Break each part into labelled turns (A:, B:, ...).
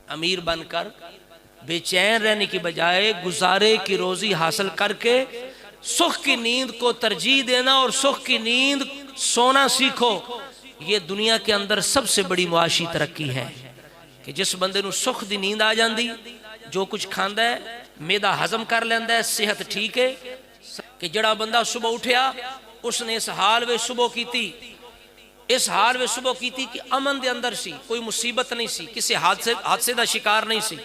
A: अमीर बनकर बेचैन रहने की बजाय गुजारे की रोजी हासिल करके सुख की नींद को तरजीह देना और सुख की नींद सोना सीखो। ये दुनिया के अंदर सबसे बड़ी मुआशी तरक्की है कि जिस बंदे नूं सुख दी नींद आ जाती, जो कुछ खांदा है मेदा हजम कर लेंदा है, सेहत ठीक है। कि जड़ा बंदा सुबह उठया उसने इस हाल में सुबह की, इस हाल में सुबह की कि अमन दे अंदर सी, कोई मुसीबत नहीं सी, किसी हादसे का शिकार नहीं सी,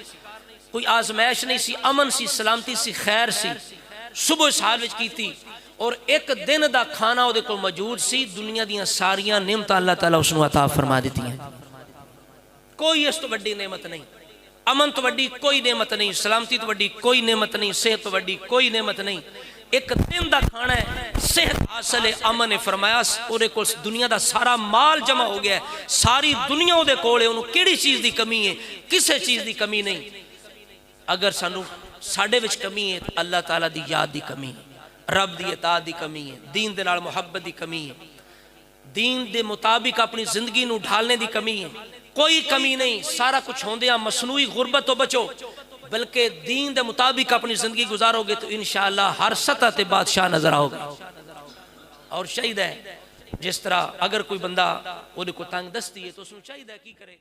A: कोई आजमैश नहीं सी, अमन सी, सलामती सी, खैर सी। सुबह इस हाल में की और एक दिन का खाना उहदे कोल मौजूद सी। दुनिया दी सारियां नेमतां अल्लाह ताला उसनूं अता फरमा दी हैं। कोई इस तो वड्डी नेमत नहीं, अमन तो वड्डी कोई नेमत नहीं, सलामती तो वड्डी कोई नेमत नहीं, सेहत तो वड्डी कोई नेमत नहीं। एक दिन का खाना है, सेहत हासिल है, अमन है। फरमाया उहदे कोल दुनिया का सारा माल जमा हो गया है, सारी दुनिया उहदे कोल है, उहनूं किहड़ी चीज़ की कमी है? किसी चीज़ की कमी नहीं। अगर सानू साडे विच कमी है, अल्लाह ताला दी याद की कमी है, रब दी इताअत की कमी है, दीन दे नाल मुहब्बत की कमी है, दीन दे मुताबिक अपनी जिंदगी नूं ढालने की कमी है। कोई कमी नहीं। सारा कुछ होंदिया मसनूई गुरबत तो बचो, बल्कि दीन के मुताबिक अपनी जिंदगी गुजारोगे तो इंशाअल्लाह हर सतह ते बादशाह नजर आओगे। और चाहिए जिस तरह अगर कोई बंदा वो तंग दस्ती है तो उसको चाहिए की करे।